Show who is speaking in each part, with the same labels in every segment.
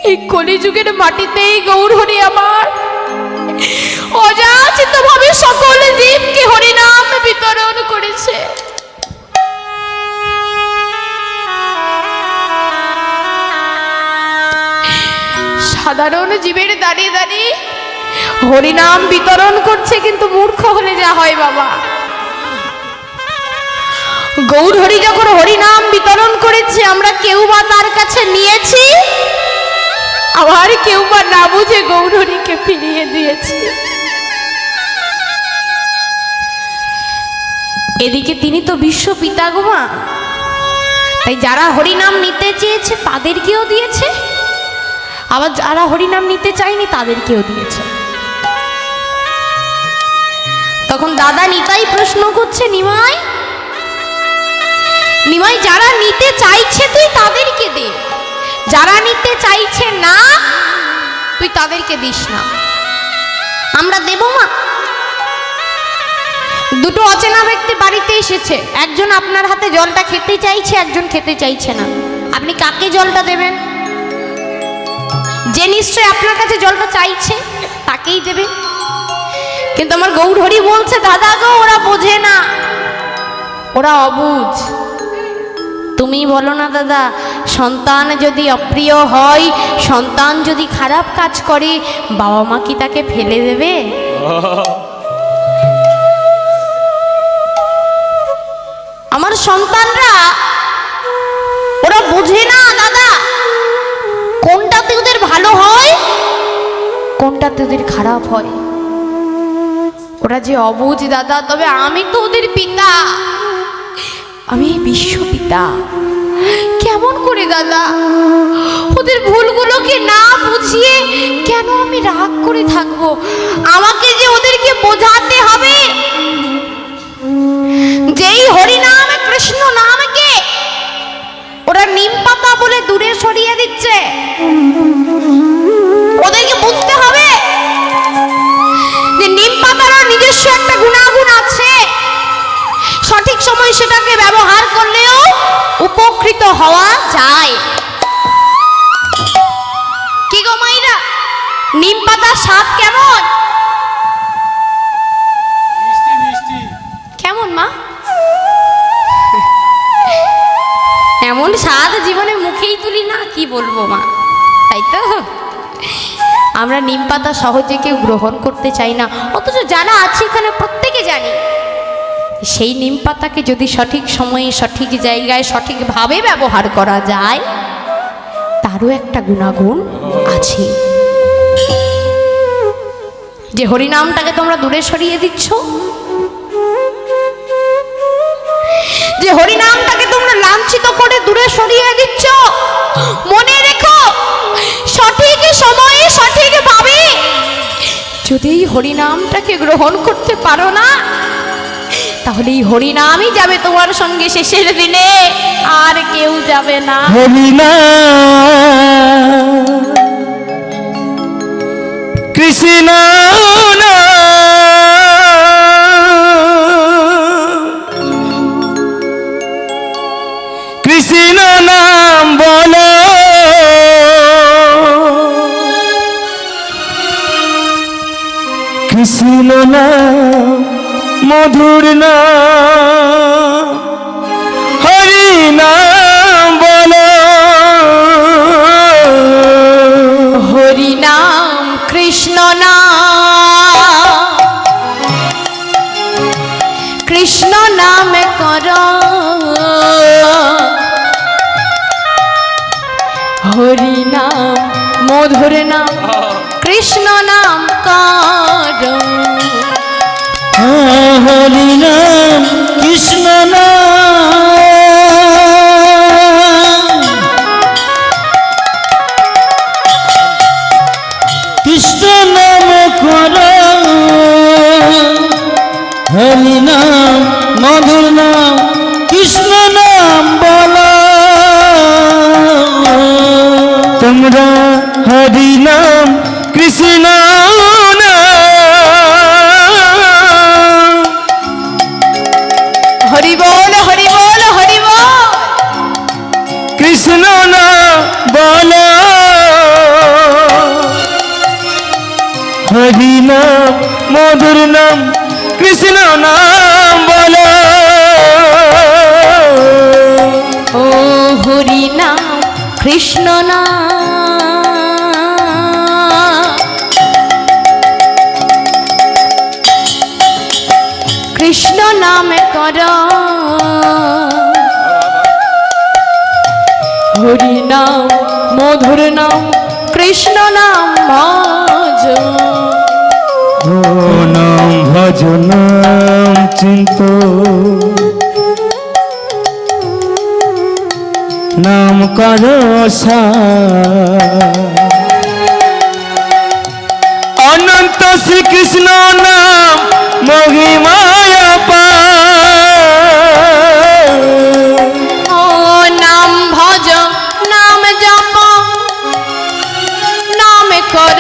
Speaker 1: এই কলিযুগের মাটিতেই গৌর হরি আমার অযাচিত ভাবে সকল জীবকে হরিনাম বিতরণ করেছে। সাধারণ জীবের দাঁড়িয়ে দাঁড়িয়ে হরিনাম বিতরণ করছে, কিন্তু মূর্খ হলে যা হয় বাবা। গৌর হরি যখন হরিনাম বিতরণ করেছে, আমরা কেউ বা তার কাছে নিয়েছি, আবার কেউ বা না বুঝে গৌর হরিকে ফিরিয়ে দিয়েছি। এদিকে তিনি তো বিশ্ব পিতা গো মা, তাই যারা হরিনাম নিতে চেয়েছে তাদেরকেও দিয়েছে, আবার যারা হরিনাম নিতে চায়নি তাদেরকেও দিয়েছে। তখন দাদা নিতাই প্রশ্ন করছে, নিমাই নিমাই যারা নিতে চাইছে তুই তাদেরকে দে, যারা নিতে চাইছে না তুই তাদেরকে দিস না। আমরা দেব মা? দুটো অচেনা ব্যক্তি বাড়িতে এসেছে, একজন আপনার হাতে জলটা খেতে চাইছে, একজন খেতে চাইছে না। আপনি কাকে জলটা দেবেন? যে নিশ্চয় আপনার কাছে জলটা চাইছে তাকেই দেবে। কিন্তু আমার গৌর হরি বলছে, দাদা গো ওরা বোঝে না, ওরা অবুঝ। তুমি বলো না দাদা, সন্তান যদি অপ্রিয় হয়, সন্তান যদি খারাপ কাজ করে, বাবা মা কি তাকে ফেলে দেবে? আমার সন্তানরা ওরা বোঝে না দাদা, কোনটাতে ওদের ভালো হয়, কোনটাতে ওদের খারাপ হয়। ওরা যে অবুঝ দাদা, তবে আমি তো ওদের পিতা, আমি বিশ্ব পিতা। কেমন করে দাদা ওদের ভুলগুলোকে না বুঝিয়ে কেন আমি রাগ করে থাকবো? আমাকে যে ওদেরকে বোঝাতে হবে, যেই হরিনাম কৃষ্ণ নামকে ওরা নিম পাতা বলে দূরে সরিয়ে দিচ্ছে, ওদেরকে বুঝতে হবে যে নিম পাতারও নিজস্ব একটা গুণাগুণ আছে, সঠিক সময় সেটাকে ব্যবহার করলেও উপকৃত হওয়া যায়। কি গো মাইরা, নিম পাতার স্বাদ কেমন? কেমন মা? এমন স্বাদ জীবনে মুখেই তুলি না, কি বলবো মা। তাই তো আমরা নিম পাতা সহজে কেউ গ্রহণ করতে চাই না, অথচ যারা আছে এখানে প্রত্যেকে জানি সেই নিম পাতাকে যদি সঠিক সময়ে সঠিক জায়গায় সঠিকভাবে ব্যবহার করা যায়, তারও একটা গুণাগুণ আছে। যে হরিনামটাকে তোমরা দূরে সরিয়ে দিচ্ছ, যে হরিনামটাকে তোমরা লাঞ্ছিত করে দূরে সরিয়ে দিচ্ছ, মনে রেখো সঠিক সময়ে সঠিকভাবে যদি হরিনামটাকে গ্রহণ করতে পারো না, তাহলে এই হরিনামই যাবে তোমার সঙ্গে শেষের দিনে, আর কেউ যাবে না।
Speaker 2: হরিনাম কৃষ্ণ কৃষ্ণ নাম বলো, কৃষ্ণ নাম মধুর নাম, হরি নাম বলো,
Speaker 1: হরি নাম কৃষ্ণ নাম, কৃষ্ণ নাম কর, হরি নাম মধুর নাম, কৃষ্ণ নাম কর।
Speaker 2: হরি নাম কৃষ্ণ নাম, কৃষ্ণ নাম কর, হরি নাম মধুর নাম, কৃষ্ণ নাম বলো। তোমরা হরি নাম কৃষ্ণ
Speaker 1: হরি বল হরি বল হরি বল,
Speaker 2: কৃষ্ণ নাম বলো, নাম কৃষ্ণ নাম বলো।
Speaker 1: ও হরি নাম কৃষ্ণ নাম, কৃষ্ণ নাম কর, হরি নাম মধুর নাম কৃষ্ণ নাম ভজ।
Speaker 2: ও নাম ভজ নাম চিন্ত, নাম কর অনন্ত শ্রীকৃষ্ণ নাম মহিমায় অপার।
Speaker 1: ও নাম ভজ নাম জপ নাম কর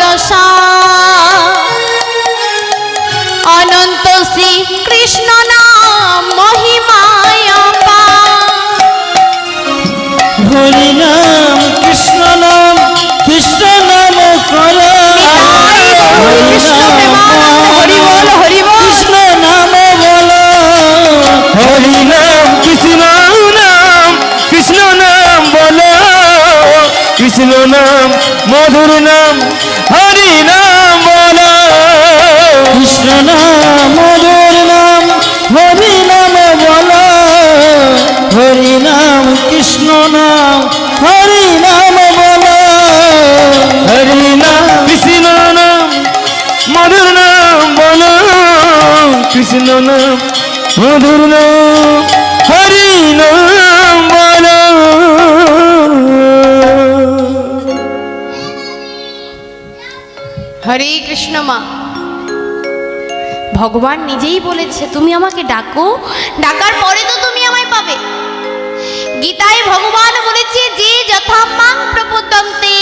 Speaker 1: অনন্ত শ্রী কৃষ্ণ নাম মহিমায় অপার।
Speaker 2: হরি নাম কৃষ্ণ নাম কৃষ্ণ নাম কর,
Speaker 1: হরি বল হরি বল।
Speaker 2: কৃষ্ণ নাম বলো। হরি নাম কৃষ্ণ নাম কৃষ্ণ নাম বলো, কৃষ্ণ নাম মধুর নাম হরি নাম বলো। কৃষ্ণ নাম মধুর নাম হরি নাম বলো, হরি নাম কৃষ্ণ নাম হরি নাম বলো। হরি নাম কৃষ্ণ নাম মধুর নাম বলো, কৃষ্ণ নাম মধুর নাম হরি নাম বলো।
Speaker 1: হরে কৃষ্ণ মা, ভগবান নিজেই বলেছে তুমি আমাকে ডাকো, ডাকার পরে তো তুমি আমায় পাবে। গীতায় ভগবান বলেছে যে যথা মাং প্রপদ্যন্তে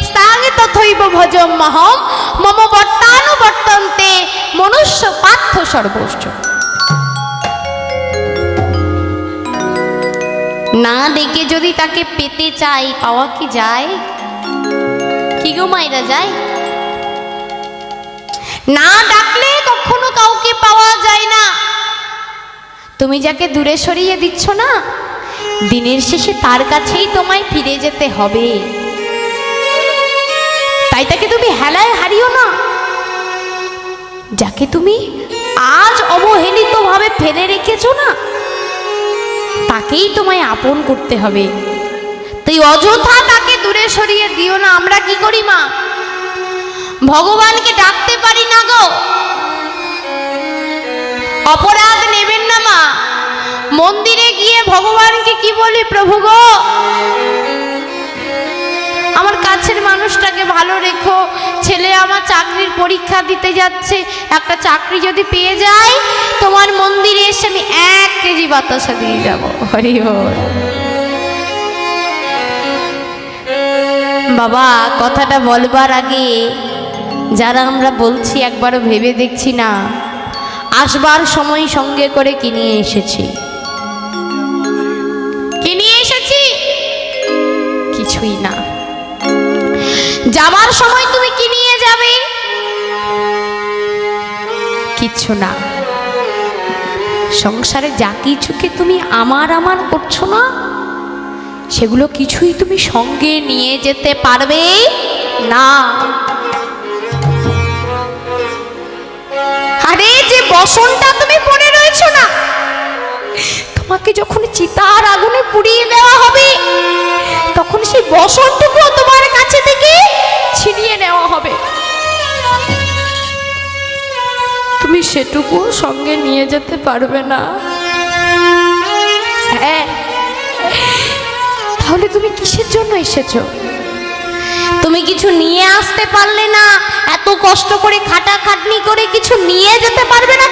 Speaker 1: স্থাগে তথৈব ভজম্যহম মম বর্তানুবর্তন্তে মনুষ্য পার্থ সর্বস্ব। না ডেকে যদি তাকে পেতে চাই, পাওয়া কি যায়? কি গো মায়েরা, যায়? না ডাকলে কখনো কাউকে পাওয়া যায় না। তুমি যাকে দূরে সরিয়ে দিচ্ছ না, দিনের শেষে তার কাছেই তোমায় ফিরে যেতে হবে। তাই তাকে তুমি হেলায় হারিও না। যাকে তুমি আজ অবহেলিতভাবে ফেলে রেখেছো না, তাকেই তোমায় আপন করতে হবে। তাই অযথা তাকে দূরে সরিয়ে দিও না। আমরা কি করি মা, ভগবানকে ডাকতে পারি না গো, অপরাধ নেবেন না মা। মন্দিরে গিয়ে ভগবানকে কি বলি, প্রভু গো আমার কাছের মানুষটাকে ভালো রেখো, ছেলে আমার চাকরির পরীক্ষা দিতে যাচ্ছে, একটা চাকরি যদি পেয়ে যায় তোমার মন্দিরে এসে আমি 1 কেজি বাতাসা দিয়ে যাব। হরি বল। বাবা কথাটা বলবার আগে যারা আমরা বলছি একবারও ভেবে দেখছি না আসবার সময় সঙ্গে করে কি নিয়ে এসেছি? কি নিয়ে এসেছি? কিছুই না। যাবার সময় তুমি কি নিয়ে যাবে? কিচ্ছু না। সংসারে যা কিছুকে তুমি আমার আমার করছো না, সেগুলো কিছুই তুমি সঙ্গে নিয়ে যেতে পারবে না। আরে যে বসনটা তুমি পড়ে রয়েছো না, তোমাকে যখন চিতার আগুনে পুড়িয়ে দেওয়া হবে তখন সেই বসনটুকু তোমার কাছে থেকে ছিনিয়ে নেওয়া হবে। তুমি সেটুকু সঙ্গে নিয়ে যেতে পারবে না। হ্যাঁ, তাহলে তুমি কিসের জন্য এসেছো? তুমি কিছু নিয়ে আসতে পারলে না, এত কষ্ট করে খাটাখাটনি করে কিছু নিয়ে যেতে পারবে না